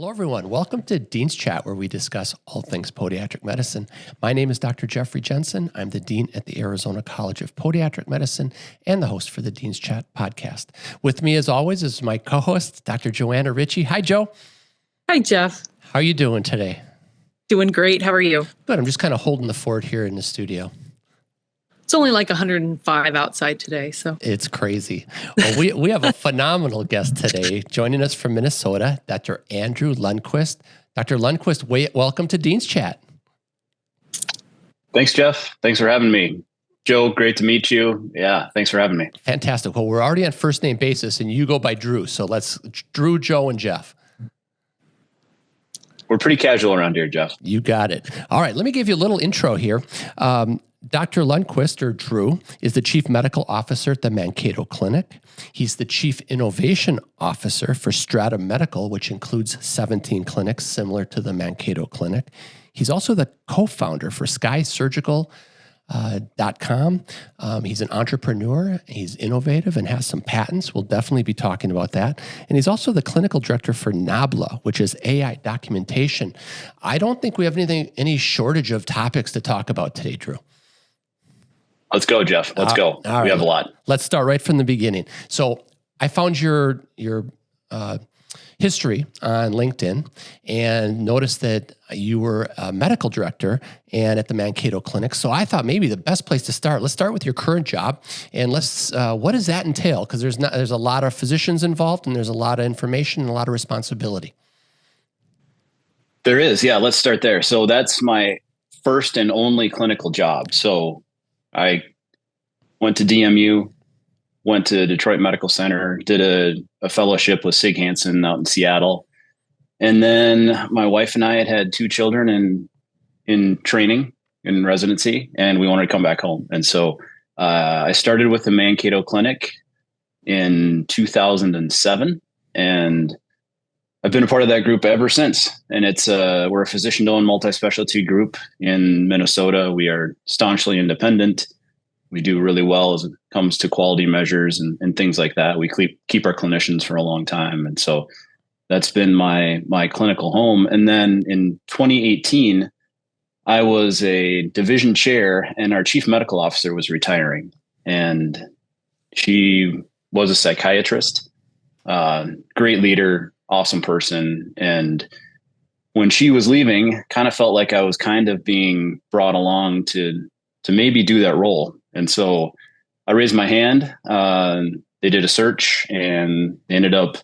Hello, everyone. Welcome to Dean's Chat, where we discuss all things podiatric medicine. My name is Dr. Jeffrey Jensen. I'm the Dean at the Arizona College of Podiatric Medicine and the host for the Dean's Chat podcast. With me, as always, is my co-host, Dr. Joanna Richey. Hi, Joe. Hi, Jeff. How are you doing today? Doing great. How are you? Good. I'm just kind of holding the fort here in the studio. It's only like 105 outside today, so. It's crazy. Well, we have a phenomenal guest today. Joining us from Minnesota, Dr. Andrew Lundquist. Dr. Lundquist, welcome to Dean's Chat. Thanks, Jeff. Thanks for having me. Joe, great to meet you. Yeah, thanks for having me. Fantastic. Well, we're already on first name basis, and you go by Drew. So let's Drew, Joe, and Jeff. We're pretty casual around here, Jeff. You got it. All right, let me give you a little intro here. Dr. Lundquist, or Drew, is the Chief Medical Officer at the Mankato Clinic. He's the Chief Innovation Officer for Stratum Medical, which includes 17 clinics similar to the Mankato Clinic. He's also the co-founder for SkySurgical.com. He's an entrepreneur, he's innovative, and has some patents. We'll definitely be talking about that. And he's also the clinical director for Nabla, which is AI documentation. I don't think we have any shortage of topics to talk about today, Drew. Let's go, Jeff. Let's go. Right. We have a lot. Let's start right from the beginning. So I found your history on LinkedIn and noticed that you were a medical director and at the Mankato Clinic. So I thought maybe the best place to start, let's start with your current job and what does that entail? Because there's a lot of physicians involved and there's a lot of information and a lot of responsibility. There is. Yeah, let's start there. So that's my first and only clinical job. So I went to DMU, went to Detroit Medical Center, did a fellowship with Sig Hansen out in Seattle. And then my wife and I had 2 children in training, in residency, and we wanted to come back home. And so I started with the Mankato Clinic in 2007, and I've been a part of that group ever since. And we're a physician-owned multi-specialty group in Minnesota. We are staunchly independent. We do really well as it comes to quality measures and things like that. We keep our clinicians for a long time. And so that's been my clinical home. And then in 2018, I was a division chair and our chief medical officer was retiring. And she was a psychiatrist, great leader, awesome person. And when she was leaving, kind of felt like I was kind of being brought along to maybe do that role. And so I raised my hand. They did a search and they ended up,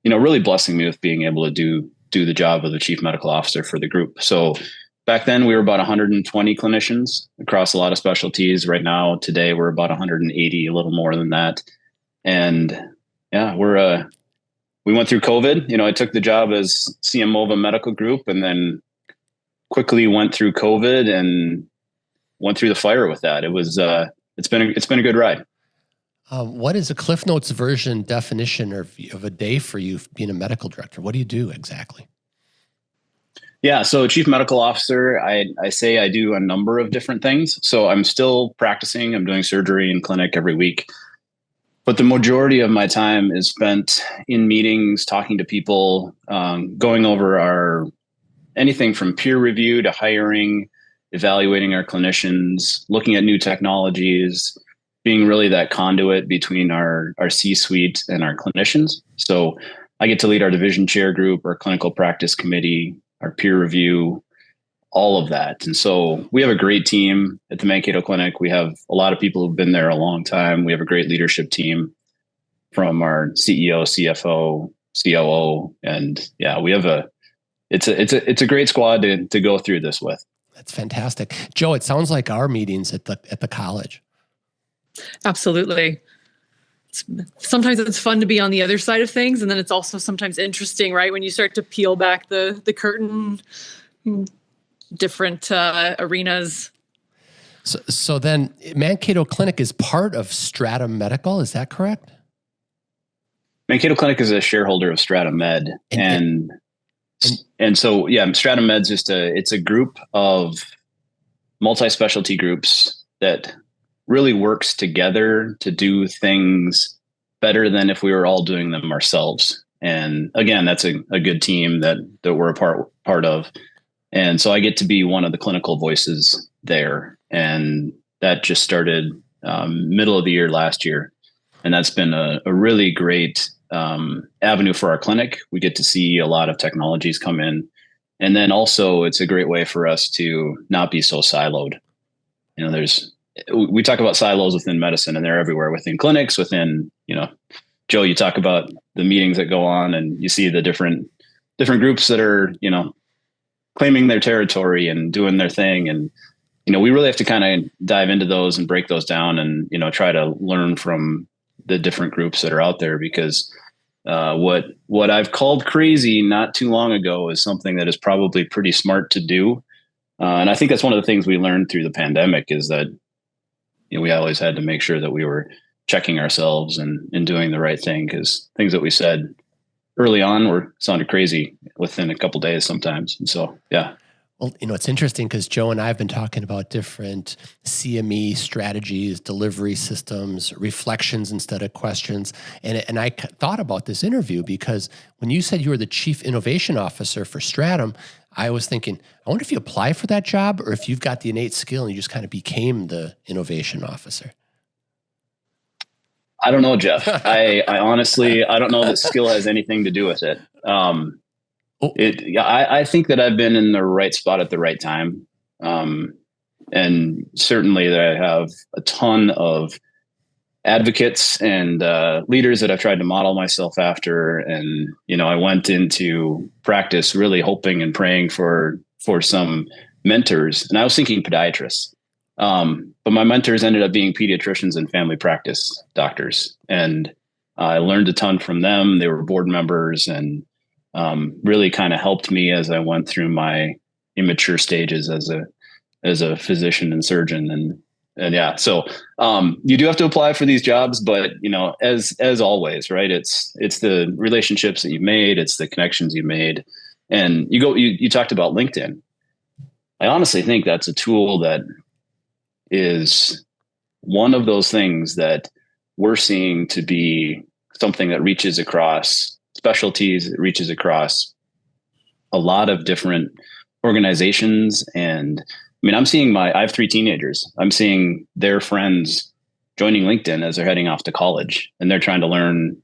really blessing me with being able to do the job of the chief medical officer for the group. So back then we were about 120 clinicians across a lot of specialties. Right now, today, we're about 180, a little more than that. And yeah, we went through COVID. I took the job as CMO of a medical group and then quickly went through COVID and went through the fire with that. It was, it's been a good ride. What is a Cliff Notes version definition of a day for you being a medical director? What do you do exactly? Yeah. So chief medical officer, I say I do a number of different things. So I'm still practicing. I'm doing surgery in clinic every week, but the majority of my time is spent in meetings, talking to people, going over anything from peer review to hiring, evaluating our clinicians, looking at new technologies, being really that conduit between our C-suite and our clinicians. So I get to lead our division chair group, our clinical practice committee, our peer review, all of that. And so we have a great team at the Mankato Clinic. We have a lot of people who've been there a long time. We have a great leadership team from our CEO, CFO, COO, and yeah, we have it's a great squad to go through this with. That's fantastic. Joe, it sounds like our meetings at the college. Absolutely. Sometimes it's fun to be on the other side of things. And then it's also sometimes interesting, right? When you start to peel back the curtain, different arenas. So then Mankato Clinic is part of Stratum Medical. Is that correct? Mankato Clinic is a shareholder of Stratum Med. And so, yeah, Stratum Med's it's a group of multi-specialty groups that really works together to do things better than if we were all doing them ourselves. And again, that's a good team that we're a part of. And so I get to be one of the clinical voices there. And that just started middle of the year last year. And that's been a really great avenue for our clinic. We get to see a lot of technologies come in. And then also it's a great way for us to not be so siloed. You know, we talk about silos within medicine, and they're everywhere within clinics, within, Joe, you talk about the meetings that go on and you see the different groups that are, claiming their territory and doing their thing. And, we really have to kind of dive into those and break those down and, try to learn from the different groups that are out there, because what I've called crazy not too long ago is something that is probably pretty smart to do. And I think that's one of the things we learned through the pandemic is that, we always had to make sure that we were checking ourselves and doing the right thing, because things that we said early on sounded crazy within a couple of days sometimes. And so, yeah. Well, it's interesting because Joe and I have been talking about different CME strategies, delivery systems, reflections instead of questions. And I thought about this interview because when you said you were the chief innovation officer for Stratum, I was thinking, I wonder if you apply for that job or if you've got the innate skill and you just kind of became the innovation officer. I don't know, Jeff. I honestly, I don't know that skill has anything to do with it. I think that I've been in the right spot at the right time. And certainly that I have a ton of advocates and leaders that I've tried to model myself after. And, I went into practice really hoping and praying for some mentors. And I was thinking podiatrists. But my mentors ended up being pediatricians and family practice doctors. And I learned a ton from them. They were board members and really kind of helped me as I went through my immature stages as a physician and surgeon. And yeah, so you do have to apply for these jobs, but as always, right? It's the relationships that you've made, it's the connections you've made. And you talked about LinkedIn. I honestly think that's a tool that is one of those things that we're seeing to be something that reaches across specialties, it reaches across a lot of different organizations. And I mean, I have 3 teenagers. I'm seeing their friends joining LinkedIn as they're heading off to college, and they're trying to learn,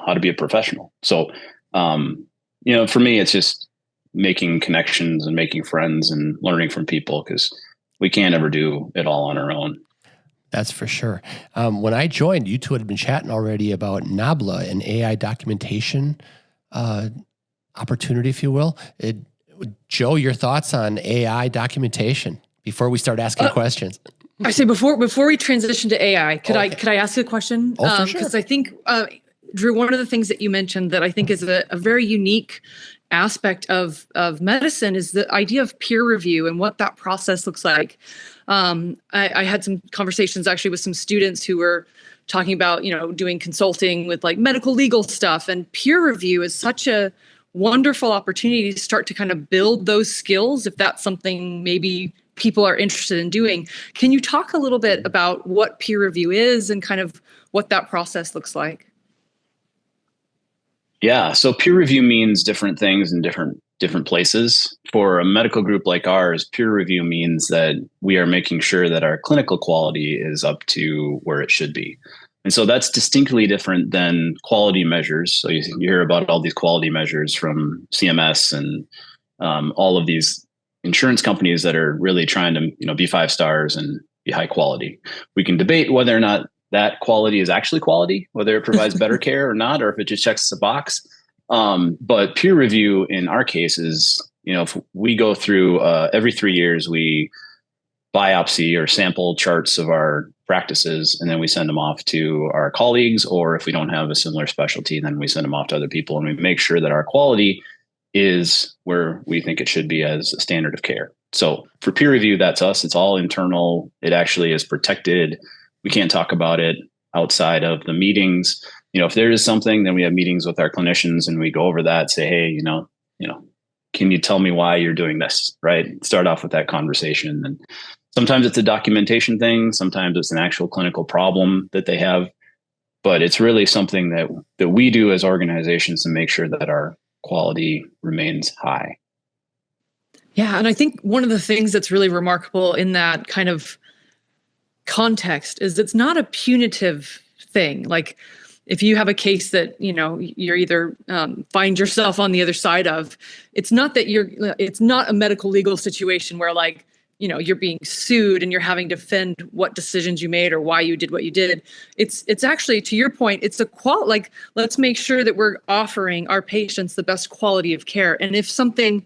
how to be a professional. So, for me, it's just making connections and making friends and learning from people, because we can't ever do it all on our own. That's for sure. When I joined, you two had been chatting already about Nabla, an AI documentation opportunity, if you will. Joe, your thoughts on AI documentation before we start asking questions? I say before we transition to AI, could I ask a question? Oh, for sure. Because I think, Drew, one of the things that you mentioned that I think is a very unique aspect of medicine is the idea of peer review and what that process looks like. I had some conversations actually with some students who were talking about, doing consulting with like medical legal stuff, and peer review is such a wonderful opportunity to start to kind of build those skills if that's something maybe people are interested in doing. Can you talk a little bit about what peer review is and kind of what that process looks like? Yeah. So peer review means different things in different places. For a medical group like ours, peer review means that we are making sure that our clinical quality is up to where it should be. And so that's distinctly different than quality measures. So you hear about all these quality measures from CMS and all of these insurance companies that are really trying to, be 5 stars and be high quality. We can debate whether or not that quality is actually quality, whether it provides better care or not, or if it just checks the box. But peer review in our case is, if we go through every 3 years, we biopsy or sample charts of our practices, and then we send them off to our colleagues, or if we don't have a similar specialty, then we send them off to other people, and we make sure that our quality is where we think it should be as a standard of care. So for peer review, that's us. It's all internal. It actually is protected. We can't talk about it outside of the meetings. If there is something, then we have meetings with our clinicians and we go over that, say, hey, can you tell me why you're doing this? Right? Start off with that conversation. And sometimes it's a documentation thing. Sometimes it's an actual clinical problem that they have. but it's really something that we do as organizations to make sure that our quality remains high. Yeah. And I think one of the things that's really remarkable in that kind of context is it's not a punitive thing. Like if you have a case that, you're either find yourself on the other side of, it's not a medical legal situation where like, you're being sued and you're having to defend what decisions you made or why you did what you did. It's actually, to your point, it's like, let's make sure that we're offering our patients the best quality of care. And if something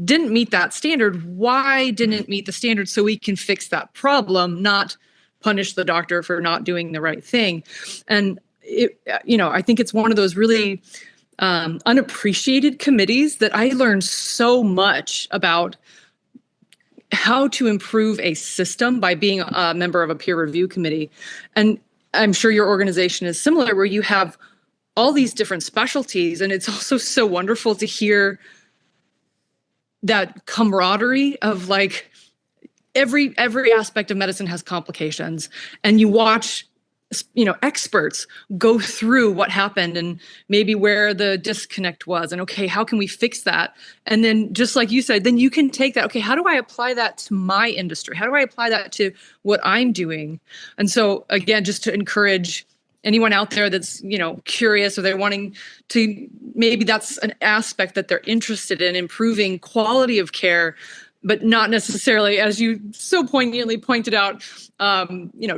didn't meet that standard, why didn't it meet the standard, so we can fix that problem, not punish the doctor for not doing the right thing. And I think it's one of those really unappreciated committees that I learned so much about how to improve a system by being a member of a peer review committee. And I'm sure your organization is similar, where you have all these different specialties. And it's also so wonderful to hear that camaraderie of like every aspect of medicine has complications, and you watch experts go through what happened and maybe where the disconnect was, and okay, how can we fix that? And then just like you said, then you can take that, okay, how do I apply that to my industry? How do I apply that to what I'm doing? And so again, just to encourage anyone out there that's, curious, or they're wanting to, maybe that's an aspect that they're interested in, improving quality of care, but not necessarily, as you so poignantly pointed out,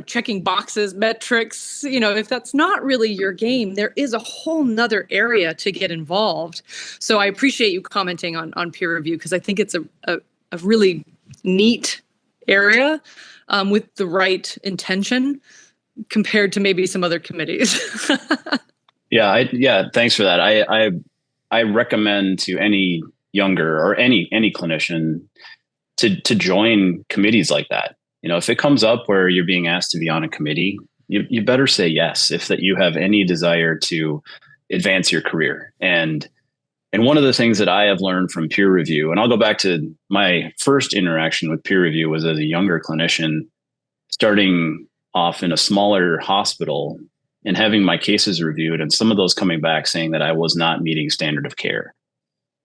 checking boxes, metrics. If that's not really your game, there is a whole nother area to get involved. So I appreciate you commenting on peer review, because I think it's a really neat area with the right intention compared to maybe some other committees. Yeah. Thanks for that. I recommend to any younger or any clinician to join committees like that. If it comes up where you're being asked to be on a committee, you better say yes, if that you have any desire to advance your career. And one of the things that I have learned from peer review, and I'll go back to my first interaction with peer review, was as a younger clinician, starting off in a smaller hospital and having my cases reviewed, and some of those coming back saying that I was not meeting standard of care.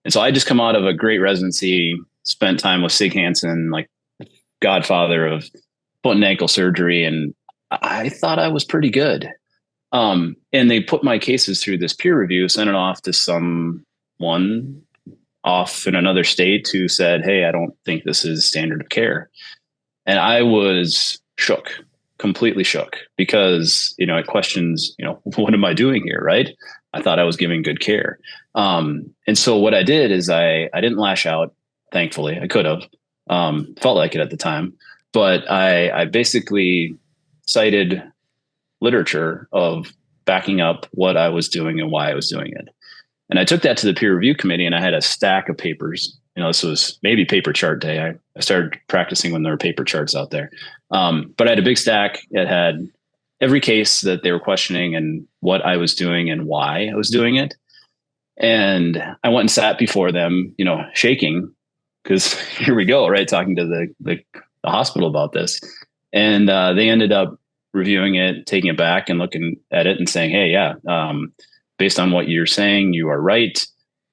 And so I just come out of a great residency, spent time with Sig Hansen, like godfather of foot and ankle surgery, and I thought I was pretty good. And they put my cases through this peer review, sent it off to someone off in another state who said, hey, I don't think this is standard of care. And I was shook, completely shook, because, it questions, what am I doing here? Right. I thought I was giving good care. And so what I did is I didn't lash out. Thankfully, I could have, felt like it at the time, but I basically cited literature of backing up what I was doing and why I was doing it. And I took that to the peer review committee, and I had a stack of papers. This was maybe paper chart day. I started practicing when there were paper charts out there. But I had a big stack. It had every case that they were questioning and what I was doing and why I was doing it. And I went and sat before them, shaking, because here we go, right? Talking to the hospital about this. And they ended up reviewing it, taking it back and looking at it and saying, hey, yeah, based on what you're saying, you are right.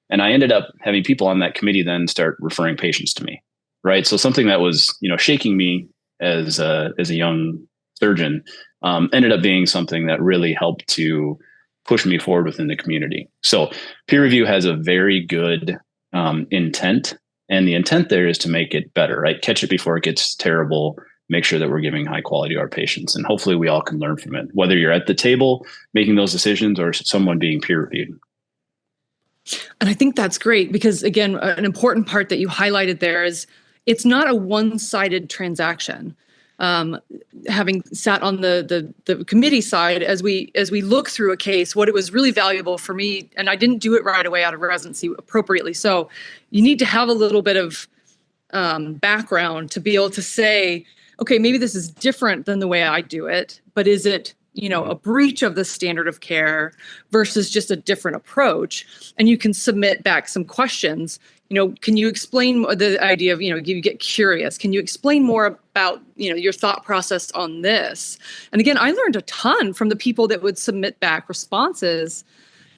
And I ended up having people on that committee then start referring patients to me, right? So something that was, shaking me as a young surgeon ended up being something that really helped to push me forward within the community. So peer review has a very good intent, and the intent there is to make it better, right? Catch it before it gets terrible, make sure that we're giving high quality to our patients, and hopefully we all can learn from it, whether you're at the table making those decisions or someone being peer reviewed. And I think that's great, because again, an important part that you highlighted there is it's not a one-sided transaction. Having sat on the committee side, as we look through a case, what it was really valuable for me, and I didn't do it right away out of residency, appropriately so, you need to have a little bit of background to be able to say, okay, maybe this is different than the way I do it, but is it a breach of the standard of care versus just a different approach? And you can submit back some questions can you explain the idea of, you get curious? Can you explain more about, your thought process on this? And again, I learned a ton from the people that would submit back responses,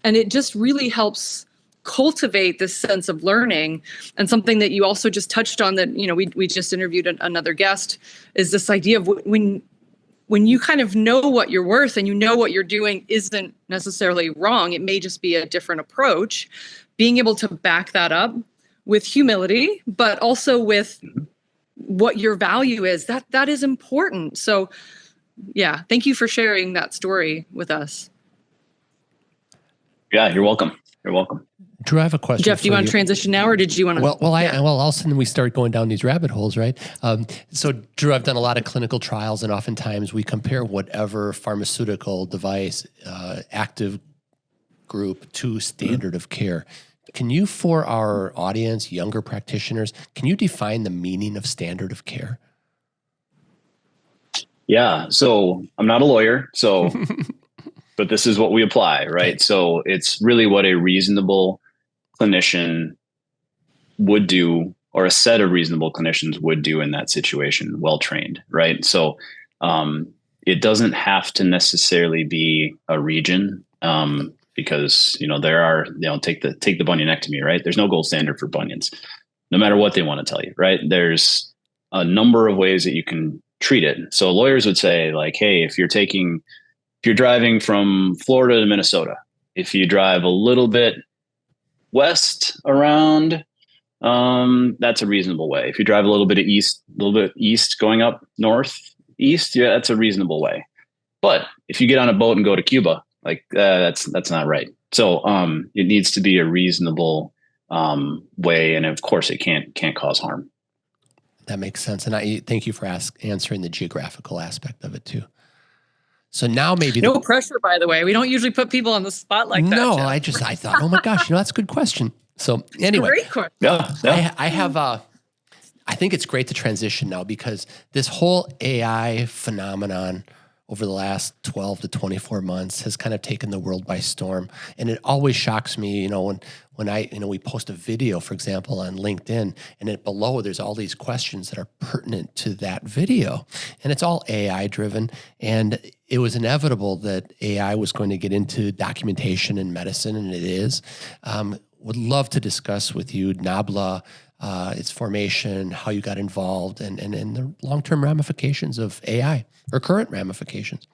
and it just really helps cultivate this sense of learning. And something that you also just touched on that, we just interviewed another guest, is this idea of when you kind of know what you're worth and you know what you're doing isn't necessarily wrong, it may just be a different approach, being able to back that up with humility, but also with what your value is, that is important. So yeah, thank you for sharing that story with us. Yeah, you're welcome. You're welcome. Drew, I have a question. Jeff, do you want to transition now, or did you want to? Well, all of a sudden we start going down these rabbit holes, right? So, Drew, I've done a lot of clinical trials, and oftentimes we compare whatever pharmaceutical device, active group to standard of care. Can you, for our audience, younger practitioners, can you define the meaning of standard of care? Yeah. So I'm not a lawyer, but this is what we apply, right? So it's really what a reasonable clinician would do, or a set of reasonable clinicians would do in that situation, well-trained, right? So it doesn't have to necessarily be a region, because there are, take the bunionectomy, right? There's no gold standard for bunions, no matter what they want to tell you, right? There's a number of ways that you can treat it. So lawyers would say, like, hey, if you're driving from Florida to Minnesota, if you drive a little bit west around, that's a reasonable way. If you drive a little bit east going up northeast, yeah, that's a reasonable way. But if you get on a boat and go to Cuba, like that's not right. So it needs to be a reasonable way, and of course it can't cause harm. That makes sense, and I thank you for answering the geographical aspect of it too. So now maybe no pressure, by the way. We don't usually put people on the spot like that. No, I thought, oh my gosh, that's a good question. So anyway, great question. Yeah. I have I think it's great to transition now, because this whole AI phenomenon over the last 12 to 24 months has kind of taken the world by storm. And it always shocks me, when we post a video, for example, on LinkedIn, and below there's all these questions that are pertinent to that video. And it's all AI driven. And it was inevitable that AI was going to get into documentation in medicine, and it is. Would love to discuss with you Nabla, its formation, how you got involved, and the long-term ramifications of AI, or current ramifications.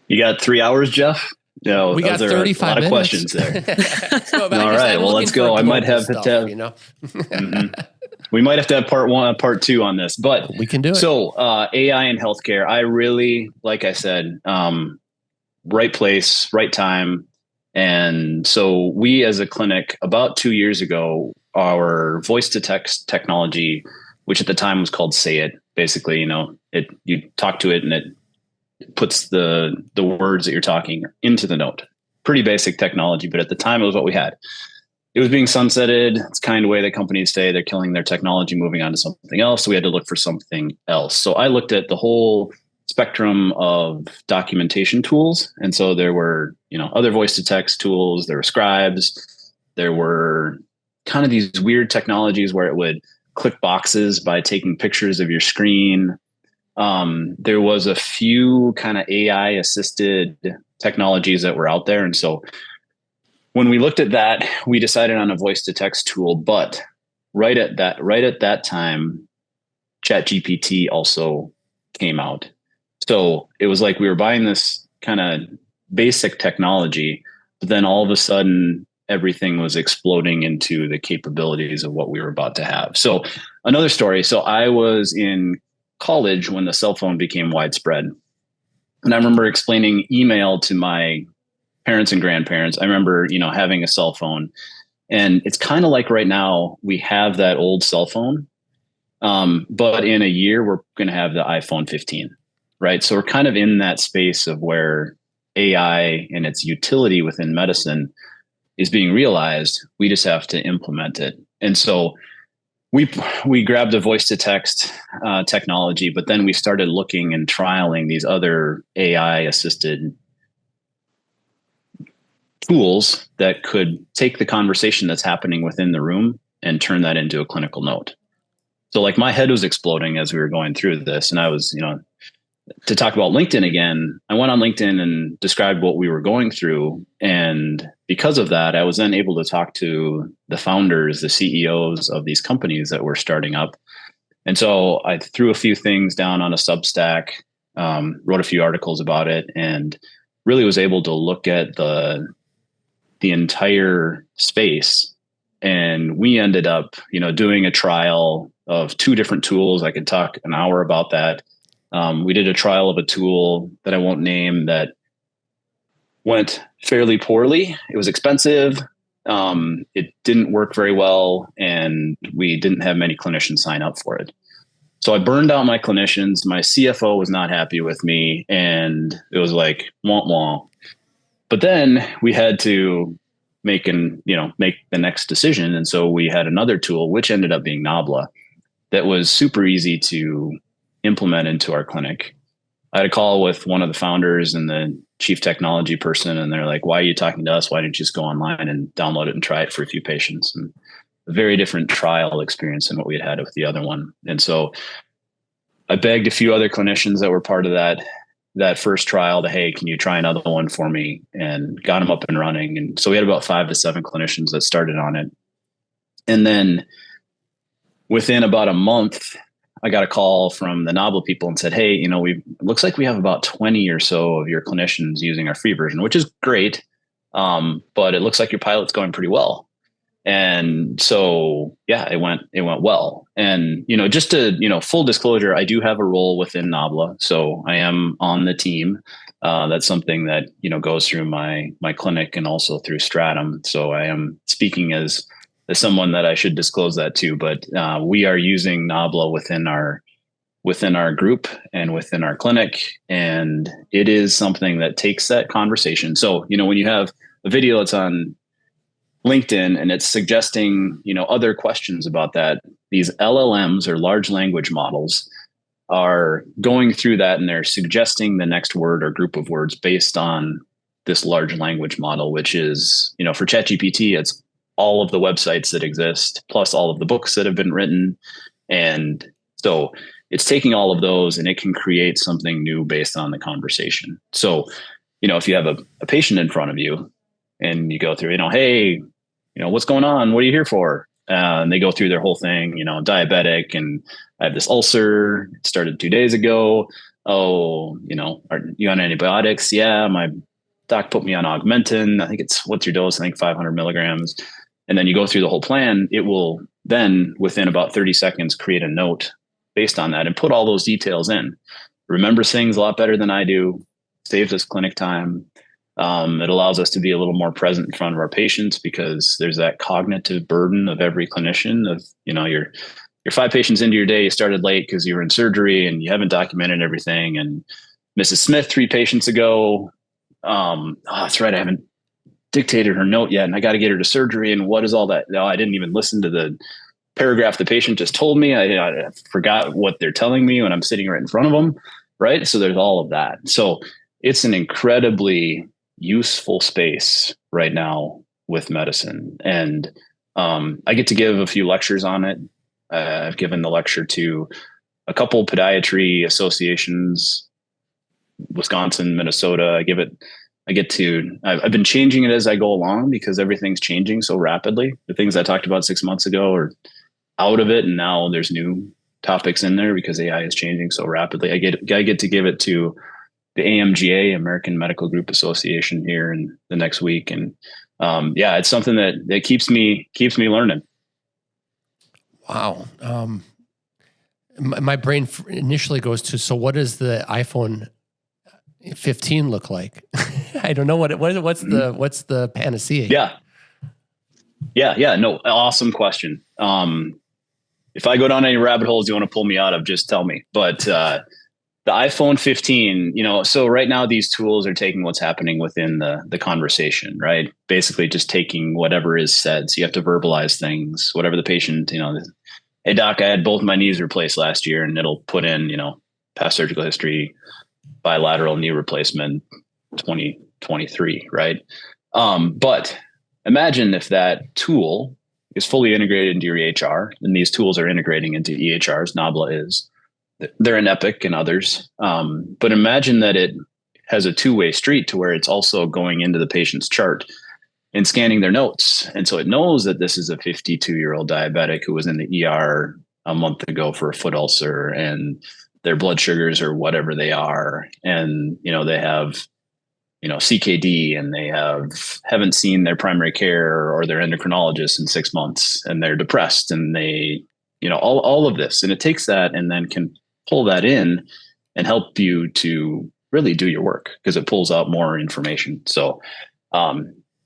You got 3 hours, Jeff? No, we got 35 a lot minutes. of questions there. So, all right, well, let's go. I might have to we might have to have part 1, part 2 on this, but we can do it. So AI in healthcare, I really, like I said, right place, right time. And so we, as a clinic, about 2 years ago, our voice to text technology, which at the time was called Say It, basically, you talk to it and it puts the words that you're talking into the note. Pretty basic technology, but at the time it was what we had. It was being sunsetted. It's kind of the way that companies say they're killing their technology, moving on to something else. So we had to look for something else. So I looked at the whole spectrum of documentation tools. And so there were, other voice to text tools, there were scribes, there were kind of these weird technologies where it would click boxes by taking pictures of your screen. There was a few kind of AI assisted technologies that were out there. And so when we looked at that, we decided on a voice to text tool, but right at that time, ChatGPT also came out. So it was like we were buying this kind of basic technology, but then all of a sudden everything was exploding into the capabilities of what we were about to have. So another story. So I was in college when the cell phone became widespread. And I remember explaining email to my parents and grandparents. I remember, having a cell phone, and it's kind of like right now we have that old cell phone. But in a year, we're going to have the iPhone 15, right? So we're kind of in that space of where AI and its utility within medicine is being realized. We just have to implement it. And so we grabbed a voice to text technology, but then we started looking and trialing these other AI assisted tools that could take the conversation that's happening within the room and turn that into a clinical note. So like my head was exploding as we were going through this, and I was, to talk about LinkedIn again, I went on LinkedIn and described what we were going through. And because of that, I was then able to talk to the founders, the CEOs of these companies that were starting up. And so I threw a few things down on a Substack, wrote a few articles about it, and really was able to look at the entire space. And we ended up, doing a trial of 2 different tools. I could talk an hour about that. We did a trial of a tool that I won't name that went fairly poorly. It was expensive. It didn't work very well, and we didn't have many clinicians sign up for it. So I burned out my clinicians. My CFO was not happy with me, and it was like, wah, wah. But then we had to make the next decision. And so we had another tool, which ended up being Nabla, that was super easy to implement into our clinic. I had a call with one of the founders and the chief technology person, and they're like, why are you talking to us? Why didn't you just go online and download it and try it for a few patients? And a very different trial experience than what we had with the other one. And so I begged a few other clinicians that were part of that first trial to, hey, can you try another one for me? And got them up and running. And so we had about 5 to 7 clinicians that started on it. And then within about a month, I got a call from the Nabla people and said, hey, it looks like we have about 20 or so of your clinicians using our free version, which is great. But it looks like your pilot's going pretty well. And so, yeah, it went well. And, just to, full disclosure, I do have a role within Nabla. So I am on the team. That's something that, goes through my clinic and also through Stratum. So I am speaking as someone that I should disclose that to, but we are using Nabla within our group and within our clinic. And it is something that takes that conversation. So, when you have a video that's on LinkedIn and it's suggesting, other questions about that, these LLMs or large language models are going through that and they're suggesting the next word or group of words based on this large language model, which is, for ChatGPT, it's all of the websites that exist, plus all of the books that have been written. And so it's taking all of those and it can create something new based on the conversation. So, if you have a patient in front of you and you go through, hey, what's going on? What are you here for? And they go through their whole thing, diabetic, and I have this ulcer. It started 2 days ago. Oh, are you on antibiotics? Yeah, my doc put me on Augmentin. I think what's your dose? I think 500 milligrams. And then you go through the whole plan. It will then, within about 30 seconds, create a note based on that and put all those details in. Remembers things a lot better than I do. Saves us clinic time. It allows us to be a little more present in front of our patients because there's that cognitive burden of every clinician of, you're 5 patients into your day, you started late because you were in surgery and you haven't documented everything. And Mrs. Smith 3 patients ago, that's right, I haven't dictated her note yet and I got to get her to surgery. And what is all that? No, I didn't even listen to the paragraph the patient just told me. I forgot what they're telling me when I'm sitting right in front of them. Right. So there's all of that. So it's an incredibly useful space right now with medicine. And I get to give a few lectures on it. I've given the lecture to a couple podiatry associations, Wisconsin, Minnesota. I've been changing it as I go along because everything's changing so rapidly. The things I talked about 6 months ago are out of it. And now there's new topics in there because AI is changing so rapidly. I get to give it to the AMGA, American Medical Group Association, here in the next week. And it's something that keeps me learning. Wow. My brain initially goes to, so what does the iPhone 15 look like? I don't know what's the panacea. Yeah. No, awesome question. If I go down any rabbit holes you want to pull me out of, just tell me. But the iPhone 15, so right now these tools are taking what's happening within the conversation, right? Basically just taking whatever is said. So you have to verbalize things, whatever the patient, hey doc, I had both my knees replaced last year, and it'll put in, past surgical history, bilateral knee replacement 2023, right? But imagine if that tool is fully integrated into your EHR, and these tools are integrating into EHRs. Nabla is. They're in Epic and others. But imagine that it has a two-way street to where it's also going into the patient's chart and scanning their notes. And so it knows that this is a 52-year-old diabetic who was in the ER a month ago for a foot ulcer, and their blood sugars are whatever they are. And, they have, CKD, and they haven't seen their primary care or their endocrinologist in 6 months, and they're depressed, and they, all of this. And it takes that and then can pull that in and help you to really do your work, because it pulls out more information. So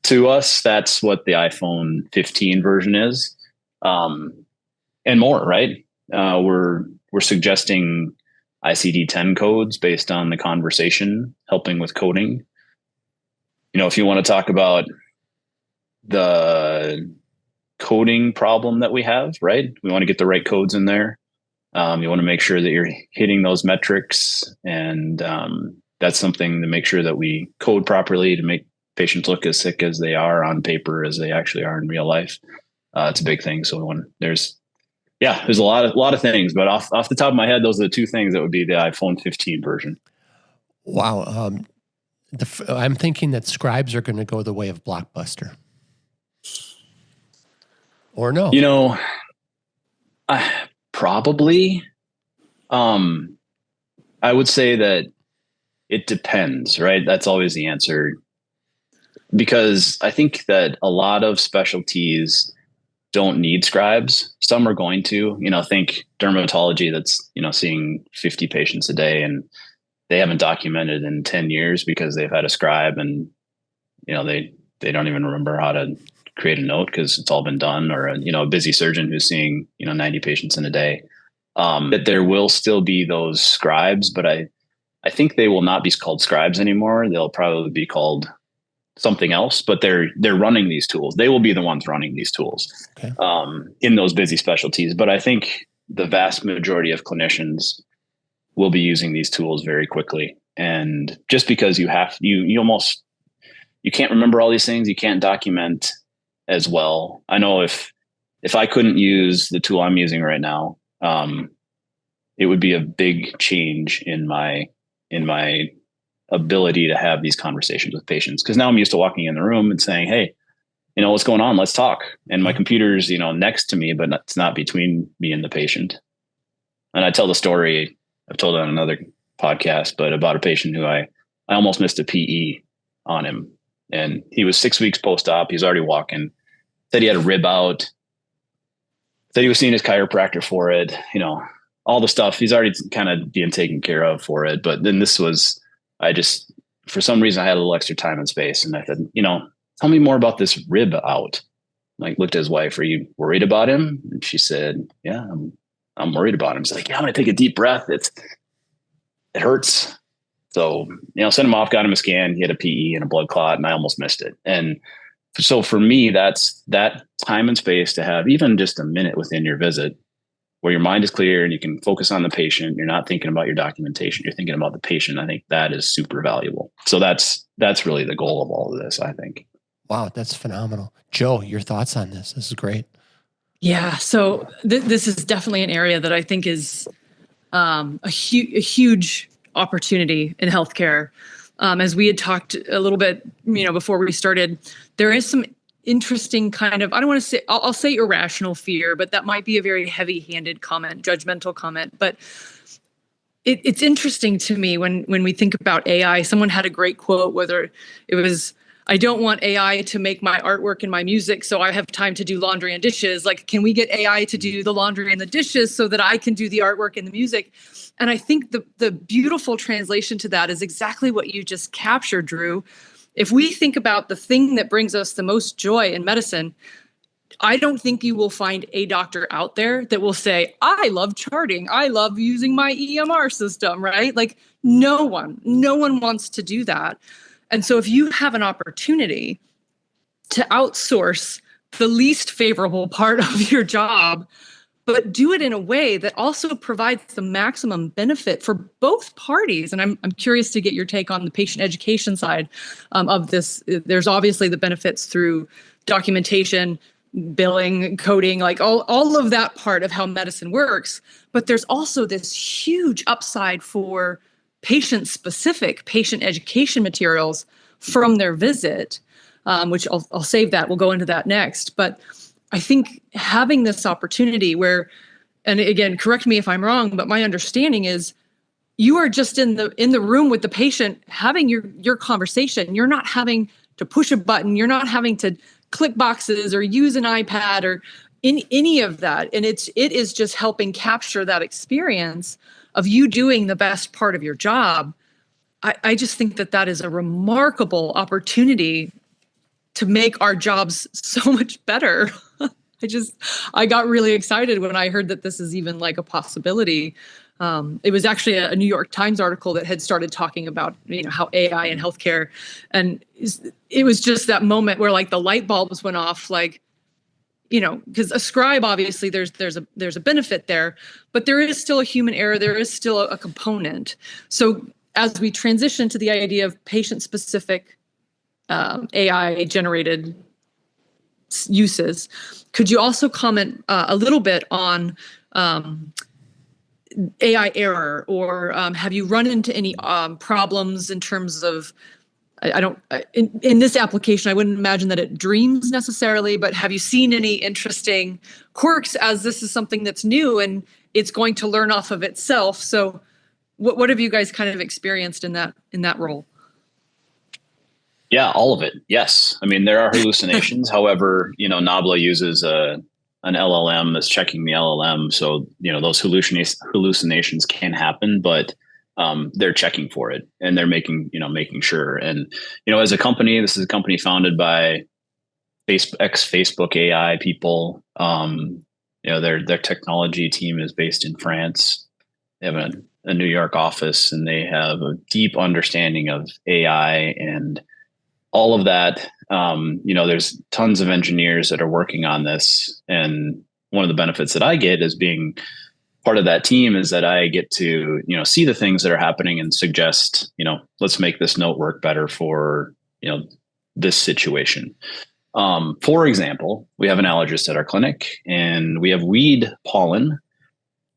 to us, that's what the iPhone 15 version is, and more, right? We're suggesting ICD-10 codes based on the conversation, helping with coding. If you want to talk about the coding problem that we have, right? We want to get the right codes in there. You want to make sure that you're hitting those metrics, and that's something to make sure that we code properly to make patients look as sick as they are on paper as they actually are in real life. It's a big thing. So there's a lot of things, but off the top of my head, those are the two things that would be the iPhone 15 version. Wow. I'm thinking that scribes are going to go the way of Blockbuster. Or no? Probably. I would say that it depends, right? That's always the answer. Because I think that a lot of specialties don't need scribes. Some are going to, think dermatology that's, seeing 50 patients a day, and they haven't documented in 10 years because they've had a scribe, and, they don't even remember how to create a note because it's all been done, or a busy surgeon who's seeing 90 patients in a day. That there will still be those scribes, but I think they will not be called scribes anymore. They'll probably be called something else, but they're running these tools. They will be the ones running these tools, okay, in those busy specialties. But I think the vast majority of clinicians will be using these tools very quickly. And just because you can't remember all these things, you can't document as well. I know if I couldn't use the tool I'm using right now, it would be a big change in my ability to have these conversations with patients. Because now I'm used to walking in the room and saying, hey, what's going on? Let's talk. And my computer's, next to me, but it's not between me and the patient. And I tell the story, I've told it on another podcast, but about a patient who I almost missed a PE on him. And he was 6 weeks post-op. He's already walking. Said he had a rib out. Said he was seeing his chiropractor for it. All the stuff. He's already kind of being taken care of for it. But then for some reason, I had a little extra time and space. And I said, tell me more about this rib out. Looked at his wife, are you worried about him? And she said, yeah, I'm worried about him. She's like, yeah, I'm going to take a deep breath. It hurts. So, sent him off, got him a scan. He had a PE and a blood clot, and I almost missed it. And so for me, that's that time and space to have even just a minute within your visit where your mind is clear and you can focus on the patient. You're not thinking about your documentation. You're thinking about the patient. I think that is super valuable. So that's really the goal of all of this, I think. Wow, that's phenomenal. Joe, your thoughts on this? This is great. Yeah. So this is definitely an area that I think is a huge opportunity in healthcare. As we had talked a little bit, before we started, there is some interesting kind of, I don't want to say, I'll say irrational fear, but that might be a very heavy-handed comment, judgmental comment. But it's interesting to me when we think about AI. Someone had a great quote, whether it was, I don't want AI to make my artwork and my music so I have time to do laundry and dishes. Can we get AI to do the laundry and the dishes so that I can do the artwork and the music? And I think the beautiful translation to that is exactly what you just captured, Drew. If we think about the thing that brings us the most joy in medicine, I don't think you will find a doctor out there that will say, I love charting. I love using my EMR system, right? No one wants to do that. And so if you have an opportunity to outsource the least favorable part of your job but do it in a way that also provides the maximum benefit for both parties. And I'm curious to get your take on the patient education side of this. There's obviously the benefits through documentation, billing, coding, like all of that part of how medicine works. But there's also this huge upside for patient-specific patient education materials from their visit, which I'll save that. We'll go into that next. But I think having this opportunity where, and again, correct me if I'm wrong, but my understanding is you are just in the room with the patient having your conversation. You're not having to push a button. You're not having to click boxes or use an iPad or in any of that. And it is just helping capture that experience of you doing the best part of your job. I just think that is a remarkable opportunity to make our jobs so much better. I got really excited when I heard that this is even like a possibility. It was actually a New York Times article that had started talking about, how AI in healthcare, and it was just that moment where like the light bulbs went off, like, because a scribe, obviously there's a benefit there, but there is still a human error. There is still a component. So as we transition to the idea of patient-specific AI generated uses, could you also comment a little bit on AI error, or have you run into any problems in terms of, in this application, I wouldn't imagine that it dreams necessarily, but have you seen any interesting quirks, as this is something that's new and it's going to learn off of itself? So what have you guys kind of experienced in that role? Yeah, all of it. Yes. I mean, there are hallucinations. However, Nabla uses an LLM that's checking the LLM. So, those hallucinations can happen, but they're checking for it and they're making sure. And, as a company, this is a company founded by ex-Facebook AI people. Their technology team is based in France. They have a New York office, and they have a deep understanding of AI and all of that. There's tons of engineers that are working on this. And one of the benefits that I get as being part of that team is that I get to, see the things that are happening and suggest, let's make this note work better for, this situation. For example, we have an allergist at our clinic, and we have weed pollen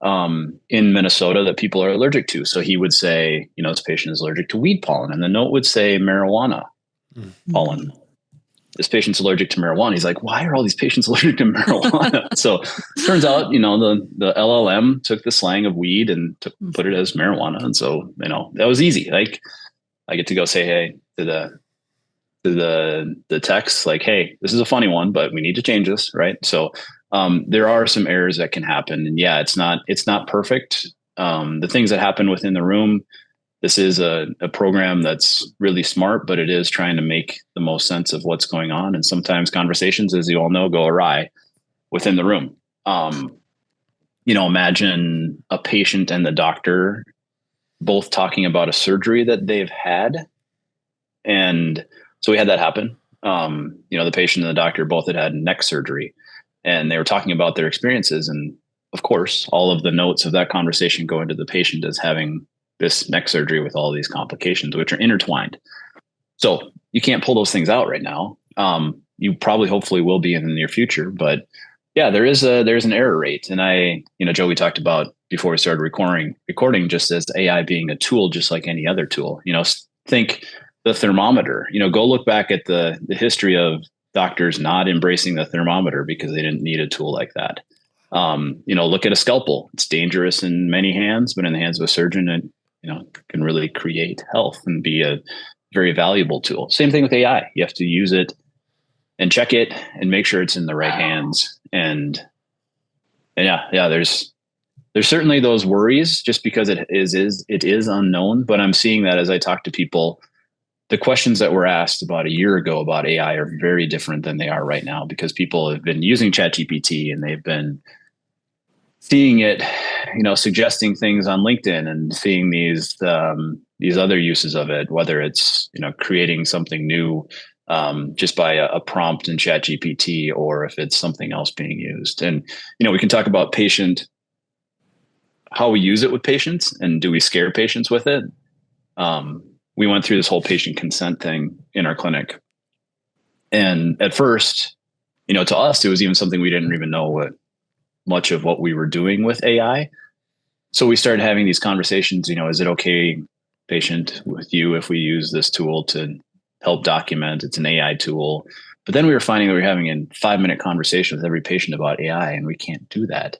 in Minnesota that people are allergic to. So he would say, this patient is allergic to weed pollen. And the note would say marijuana pollen. This patient's allergic to marijuana. He's like, why are all these patients allergic to marijuana? So turns out, the LLM took the slang of weed and put it as marijuana. And so, that was easy. Like, I get to go say, hey, to the text, like, hey, this is a funny one, but we need to change this. Right. So, there are some errors that can happen, and yeah, it's not perfect. The things that happen within the room, this is a program that's really smart, but it is trying to make the most sense of what's going on. And sometimes conversations, as you all know, go awry within the room. Imagine a patient and the doctor both talking about a surgery that they've had. And so we had that happen. The patient and the doctor both had neck surgery, and they were talking about their experiences. And of course, all of the notes of that conversation go into the patient as having this neck surgery with all these complications, which are intertwined. So you can't pull those things out right now. You probably, hopefully, will be in the near future. But yeah, there's an error rate. And Joe, we talked about before we started recording just as AI being a tool, just like any other tool. Think the thermometer. Go look back at the history of doctors not embracing the thermometer because they didn't need a tool like that. Look at a scalpel. It's dangerous in many hands, but in the hands of a surgeon, it can really create health and be a very valuable tool. Same thing with AI. You have to use it and check it and make sure it's in the right hands. And yeah, there's certainly those worries just because it is unknown. But I'm seeing that as I talk to people, the questions that were asked about a year ago about AI are very different than they are right now, because people have been using ChatGPT and they've been seeing it, suggesting things on LinkedIn and seeing these other uses of it, whether it's, creating something new just by a prompt in ChatGPT, or if it's something else being used. And, we can talk about how we use it with patients, and do we scare patients with it? We went through this whole patient consent thing in our clinic. And at first, to us, it was even something we didn't even know much of what we were doing with AI. So we started having these conversations, is it okay, patient, with you if we use this tool to help document? It's an AI tool. But then we were finding that we were having a 5-minute conversation with every patient about AI, and we can't do that.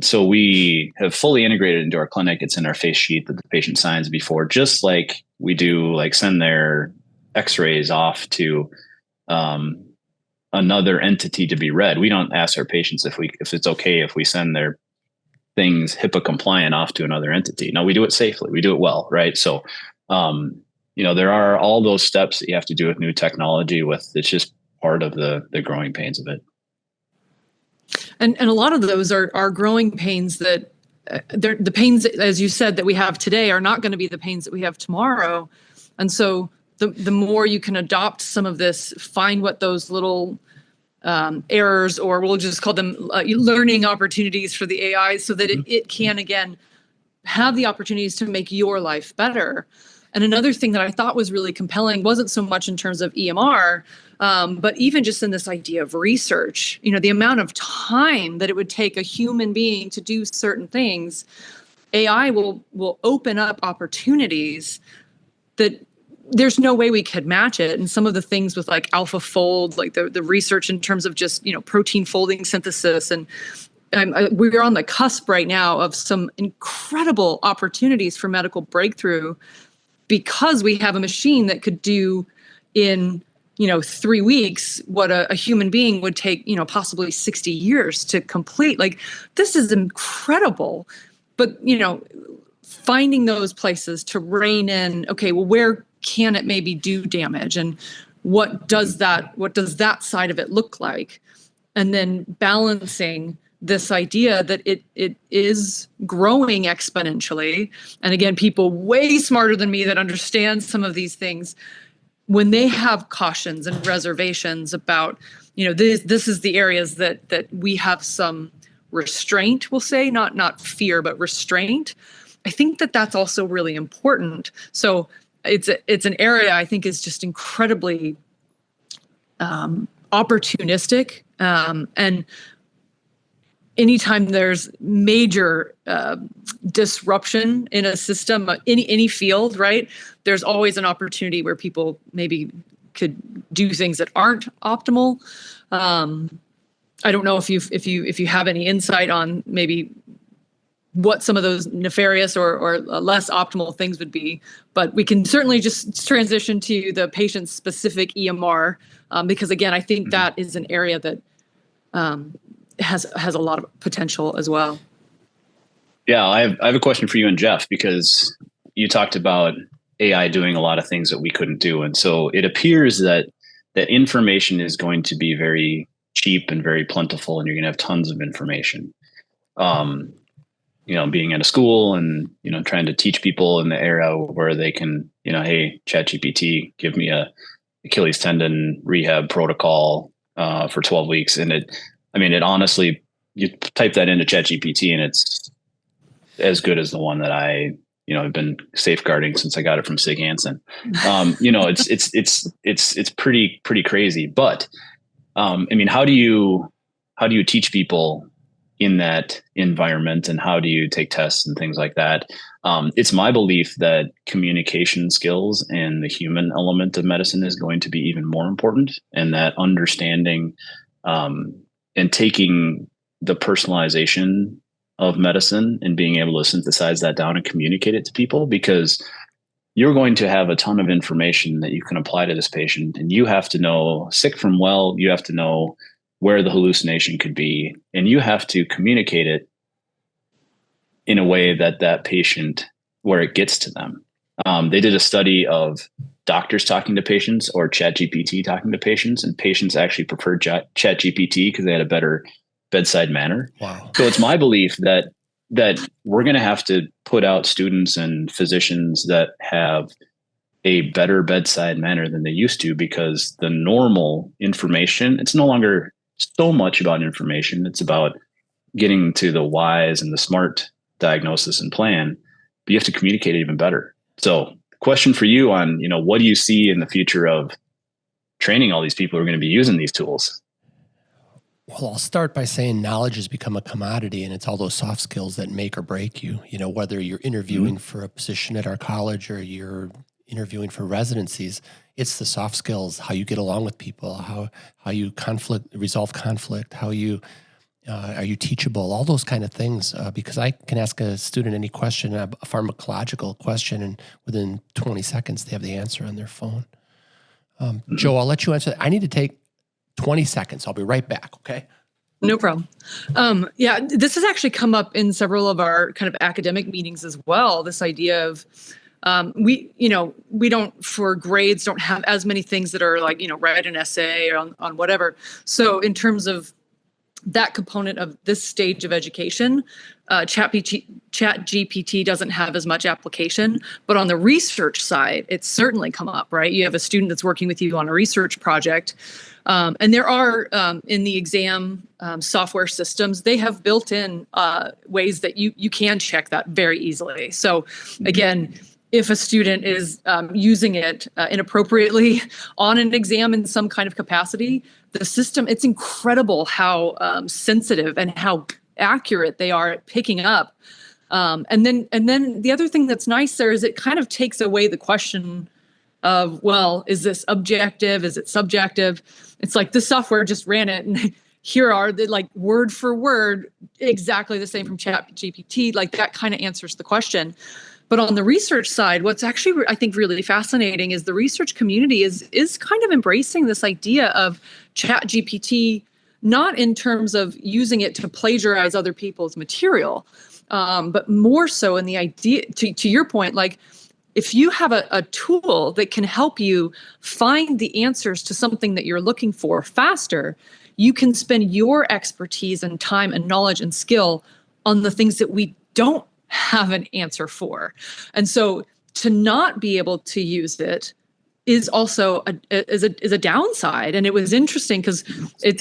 So we have fully integrated into our clinic. It's in our face sheet that the patient signs before, just like we do, like send their x-rays off to another entity to be read. We don't ask our patients if it's okay if we send their things HIPAA compliant off to another entity. No, we do it safely. We do it well, right? So, there are all those steps that you have to do with new technology. It's just part of the growing pains of it. And a lot of those are growing pains that the pains, as you said, that we have today are not going to be the pains that we have tomorrow. And so the more you can adopt some of this, find what those little errors, or we'll just call them learning opportunities for the AI, so that it can, again, have the opportunities to make your life better. And another thing that I thought was really compelling wasn't so much in terms of EMR, but even just in this idea of research, the amount of time that it would take a human being to do certain things. AI will open up opportunities that there's no way we could match it. And some of the things with like AlphaFold, like the research in terms of just, protein folding synthesis. And we're on the cusp right now of some incredible opportunities for medical breakthrough, because we have a machine that could do in 3 weeks what a human being would take possibly 60 years to complete. Like, this is incredible. But finding those places to rein in, okay, well, where can it maybe do damage, and what does that side of it look like? And then balancing this idea that it is growing exponentially. And again, people way smarter than me that understand some of these things, when they have cautions and reservations about, this is the areas that we have some restraint, we'll say, not fear, but restraint. I think that's also really important. So it's an area I think is just incredibly opportunistic, and anytime there's major disruption in a system, any field, right, there's always an opportunity where people maybe could do things that aren't optimal. I don't know if you have any insight on maybe what some of those nefarious or less optimal things would be, but we can certainly just transition to the patient-specific EMR, because again, I think that is an area that has a lot of potential as well. Yeah, I have a question for you and Jeff, because you talked about AI doing a lot of things that we couldn't do, and so it appears that information is going to be very cheap and very plentiful, and you're going to have tons of information. Being at a school and trying to teach people in the era where they can, hey, ChatGPT, give me a Achilles tendon rehab protocol for 12 weeks, and it honestly, you type that into ChatGPT and it's as good as the one that I, have been safeguarding since I got it from Sig Hansen. It's pretty crazy. But how do you teach people in that environment, and how do you take tests and things like that? It's my belief that communication skills and the human element of medicine is going to be even more important, and that understanding and taking the personalization of medicine and being able to synthesize that down and communicate it to people, because you're going to have a ton of information that you can apply to this patient, and you have to know sick from well, you have to know where the hallucination could be, and you have to communicate it in a way that patient, where it gets to them. They did a study of doctors talking to patients or ChatGPT talking to patients, and patients actually preferred ChatGPT because they had a better bedside manner. Wow. So it's my belief that we're going to have to put out students and physicians that have a better bedside manner than they used to, because the normal information, it's no longer so much about information. It's about getting to the wise and the smart diagnosis and plan, but you have to communicate it even better. So question for you on, what do you see in the future of training all these people who are going to be using these tools? Well, I'll start by saying knowledge has become a commodity, and it's all those soft skills that make or break you. Whether you're interviewing for a position at our college or you're interviewing for residencies, it's the soft skills, how you get along with people, how you resolve conflict, how you are you teachable, all those kind of things. Because I can ask a student any question, a pharmacological question, and within 20 seconds they have the answer on their phone. Joe, I'll let you answer that. I need to take 20 seconds. I'll be right back. Okay. No problem. Yeah, this has actually come up in several of our kind of academic meetings as well. This idea of we don't, for grades, don't have as many things that are like, write an essay on whatever. So in terms of that component of this stage of education, ChatGPT doesn't have as much application, but on the research side, it's certainly come up, right? You have a student that's working with you on a research project, and there are in the exam software systems, they have built in ways that you can check that very easily. So again, if a student is using it inappropriately on an exam in some kind of capacity, the system, it's incredible how sensitive and how accurate they are at picking up. And then the other thing that's nice there is it kind of takes away the question of, well, is this objective? Is it subjective? It's like the software just ran it and here are the like word for word, exactly the same from ChatGPT. Like that kind of answers the question. But on the research side, what's actually, I think, really fascinating is the research community is kind of embracing this idea of ChatGPT, not in terms of using it to plagiarize other people's material, but more so in the idea, to your point, like if you have a tool that can help you find the answers to something that you're looking for faster, you can spend your expertise and time and knowledge and skill on the things that we don't have an answer for. And so to not be able to use it is also a downside. And it was interesting because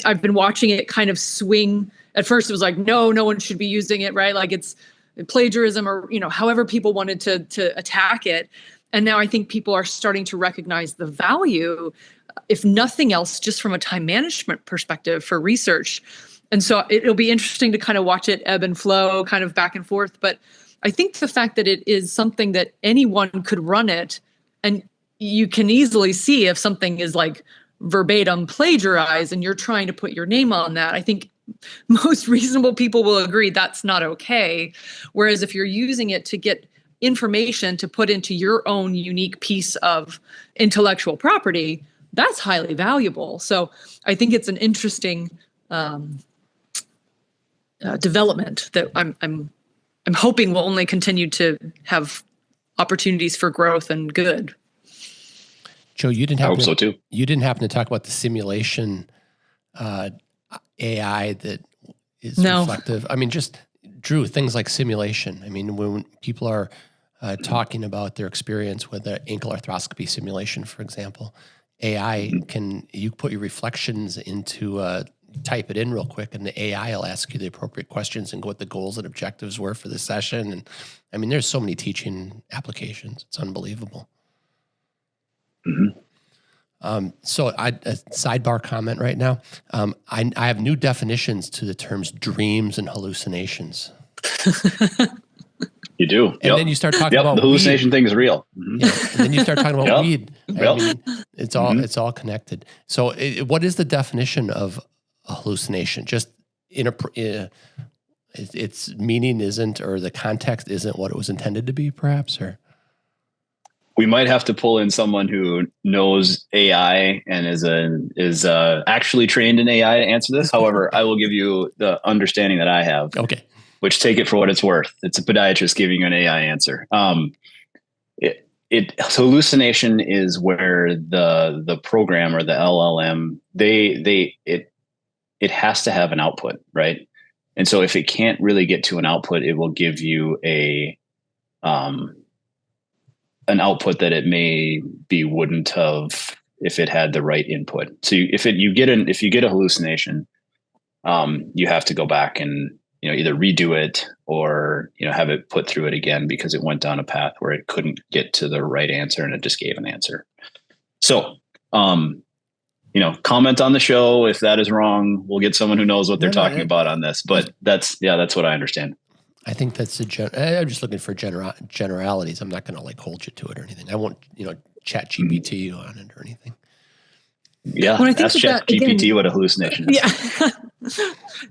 I've been watching it kind of swing. At first it was like, no one should be using it, right? Like it's plagiarism or, however people wanted to attack it. And now I think people are starting to recognize the value, if nothing else, just from a time management perspective for research. And so it'll be interesting to kind of watch it ebb and flow, kind of back and forth. But I think the fact that it is something that anyone could run it, and you can easily see if something is like verbatim plagiarized and you're trying to put your name on that, I think most reasonable people will agree that's not okay. Whereas if you're using it to get information to put into your own unique piece of intellectual property, that's highly valuable. So I think it's an interesting development that I'm hoping will only continue to have opportunities for growth and good. Joe, you didn't I hope so too. You didn't happen to talk about the simulation AI that is reflective. I mean, just Drew, things like simulation. I mean, when people are talking about their experience with an ankle arthroscopy simulation, for example, AI you put your reflections into type it in real quick and the AI will ask you the appropriate questions and what the goals and objectives were for the session. And I mean, there's so many teaching applications. It's unbelievable. So a sidebar comment right now. I have new definitions to the terms dreams and hallucinations. You do. And then you start talking about the hallucination thing is real. Yeah, and then you start talking about weed. I mean, it's all connected. So what is the definition of a hallucination? Just its meaning isn't, or the context isn't what it was intended to be, perhaps, or? We might have to pull in someone who knows AI and is actually trained in AI to answer this. However, I will give you the understanding that I have. Okay. Which, take it for what it's worth. It's a podiatrist giving you an AI answer. Hallucination is where the program or the LLM, it has to have an output, right? And so if it can't really get to an output, it will give you a an output that it wouldn't have if it had the right input. So if you get a hallucination, you have to go back and, either redo it or, have it put through it again because it went down a path where it couldn't get to the right answer and it just gave an answer. So, comment on the show if that is wrong. We'll get someone who knows what they're talking about on this, but that's what I understand. I think that's I'm just looking for generalities. I'm not going to hold you to it or anything. I won't, chat GPT you on it or anything. Yeah. When I think ask chat GPT what a hallucination is. Yeah.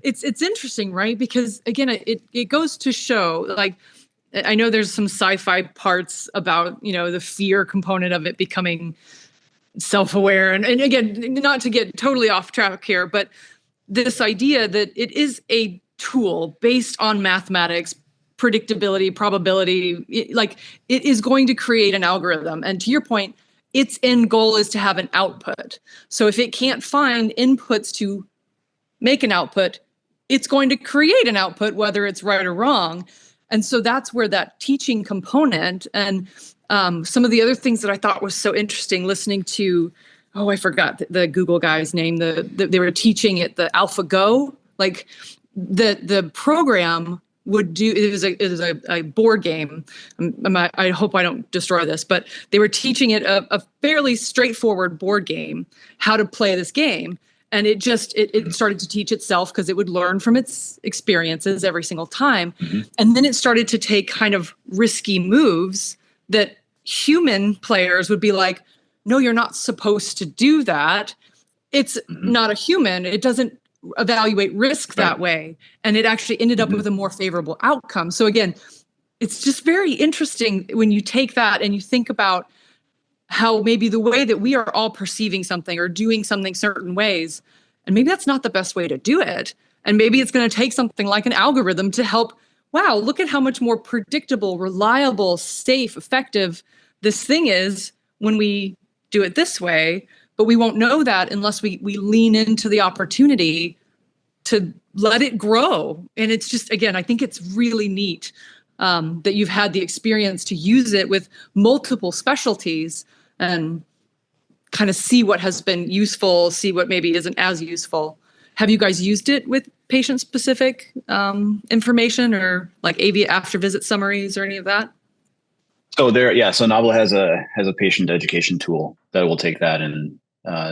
It's interesting, right? Because again, it goes to show, I know there's some sci-fi parts about, the fear component of it becoming self-aware. And again, not to get totally off track here, but this idea that it is a tool based on mathematics, predictability, probability, it is going to create an algorithm. And to your point, its end goal is to have an output. So if it can't find inputs to make an output, it's going to create an output, whether it's right or wrong. And so that's where that teaching component and some of the other things that I thought was so interesting, listening to, I forgot the Google guy's name. They were teaching at the AlphaGo, the program would do. It was a board game. I hope I don't destroy this, but they were teaching it a fairly straightforward board game, how to play this game. And it started to teach itself because it would learn from its experiences every single time. Mm-hmm. And then it started to take kind of risky moves that human players would be like, no, you're not supposed to do that. It's not a human. It doesn't evaluate risk that way. And it actually ended up with a more favorable outcome. So again, it's just very interesting when you take that and you think about how maybe the way that we are all perceiving something or doing something certain ways, and maybe that's not the best way to do it. And maybe it's going to take something like an algorithm to help, wow, look at how much more predictable, reliable, safe, effective this thing is when we do it this way. But we won't know that unless we lean into the opportunity to let it grow. And it's just, again, I think it's really neat that you've had the experience to use it with multiple specialties and kind of see what has been useful, see what maybe isn't as useful. Have you guys used it with patient-specific information or AV after visit summaries or any of that? So so Nabla has a patient education tool that will take that and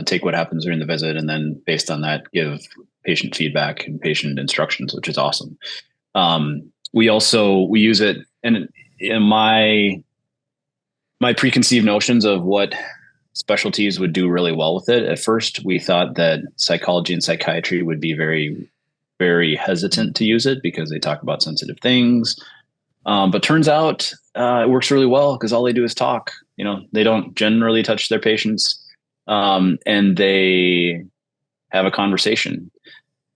take what happens during the visit, and then based on that, give patient feedback and patient instructions, which is awesome. We use it, and in my preconceived notions of what specialties would do really well with it. At first, we thought that psychology and psychiatry would be very, very hesitant to use it because they talk about sensitive things. But turns out it works really well because all they do is talk. They don't generally touch their patients, and they have a conversation.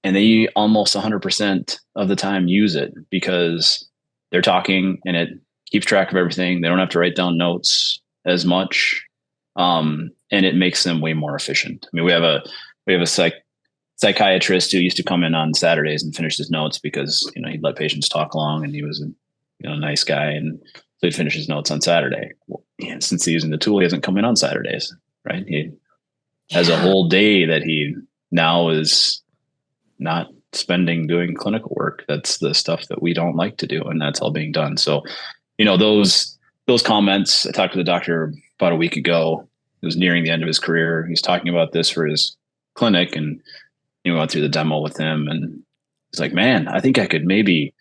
And they almost 100% of the time use it because they're talking and it keeps track of everything. They don't have to write down notes as much, and it makes them way more efficient. I mean, we have a psychiatrist who used to come in on Saturdays and finish his notes because he'd let patients talk long, and he was a nice guy, and so he'd finish his notes on Saturday. Well, since he's using the tool, he hasn't come in on Saturdays, right? He has a whole day that he now is not spending doing clinical work. That's the stuff that we don't like to do, and that's all being done. So, those comments. I talked to the doctor about a week ago. He was nearing the end of his career. He's talking about this for his clinic, and we went through the demo with him, and he's like, "Man, I think I could maybe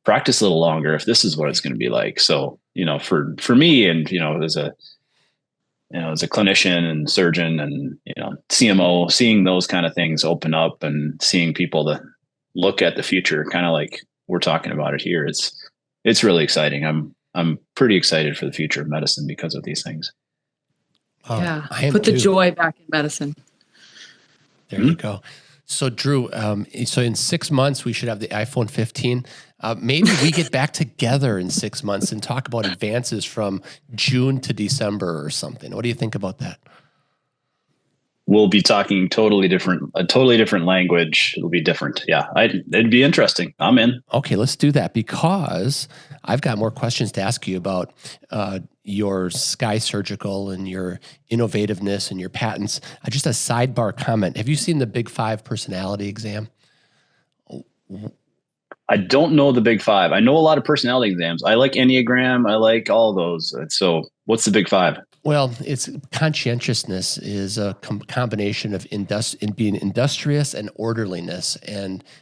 practice a little longer if this is what it's going to be like." So, for me, and as a clinician and surgeon and CMO, seeing those kind of things open up and seeing people to look at the future, kind of like we're talking about it here, it's really exciting. I'm pretty excited for the future of medicine because of these things. Yeah, put the joy back in medicine. There you go. So Drew, so in 6 months we should have the iPhone 15. Maybe we get back together in 6 months and talk about advances from June to December or something. What do you think about that? we'll be talking a totally different language. It'll be different. Yeah, it'd be interesting. I'm in. Okay, let's do that, because I've got more questions to ask you about your Sky Surgical and your innovativeness and your patents. Just a sidebar comment. Have you seen the Big Five personality exam? I don't know the Big Five. I know a lot of personality exams. I like Enneagram. I like all those. So what's the Big Five? Well, it's conscientiousness is a combination of being industrious and orderliness.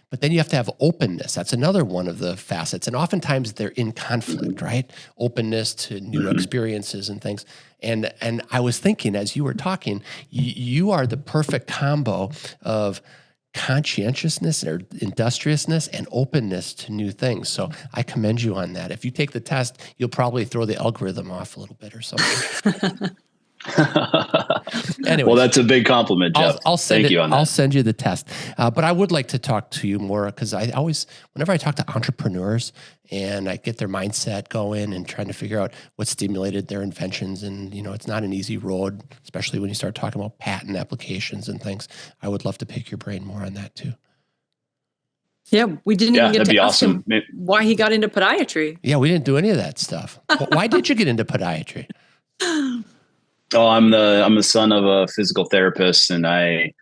But then you have to have openness. That's another one of the facets. And oftentimes they're in conflict, right? Openness to new experiences and things. And I was thinking, as you were talking, you are the perfect combo of conscientiousness or industriousness and openness to new things. So I commend you on that. If you take the test, you'll probably throw the algorithm off a little bit or something. Anyways, well, that's a big compliment, Jeff. Thank you on that. I'll send you the test. But I would like to talk to you more, because whenever I talk to entrepreneurs and I get their mindset going and trying to figure out what stimulated their inventions, and it's not an easy road, especially when you start talking about patent applications and things. I would love to pick your brain more on that too. Yeah, we didn't even get to ask awesome. him why he got into podiatry. Yeah, we didn't do any of that stuff. Why did you get into podiatry? Oh, I'm the son of a physical therapist, and I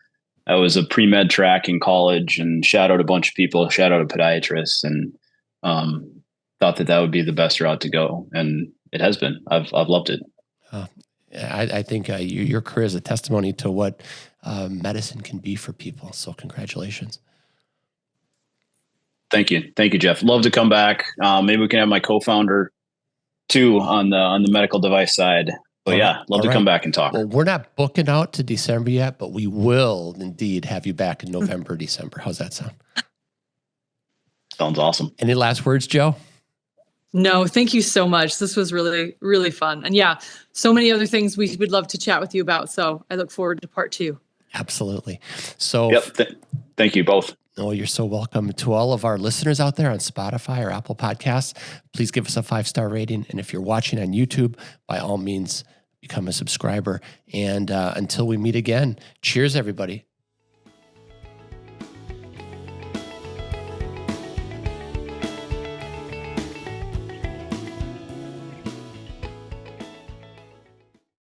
was a pre-med track in college and shadowed a bunch of people, shadowed a podiatrist, and thought that would be the best route to go, and it has been. I've loved it. I think your career is a testimony to what medicine can be for people. So congratulations. Thank you, Jeff. Love to come back. Maybe we can have my co-founder too on the medical device side. But yeah, love to come back and talk. Well, we're not booking out to December yet, but we will indeed have you back in November, December. How's that sound? Sounds awesome. Any last words, Joe? No, thank you so much. This was really, really fun. And yeah, so many other things we would love to chat with you about. So I look forward to part 2. Absolutely. So yep. Thank you both. Oh, you're so welcome. To all of our listeners out there on Spotify or Apple Podcasts, please give us a 5-star rating. And if you're watching on YouTube, by all means, become a subscriber. And until we meet again, cheers, everybody.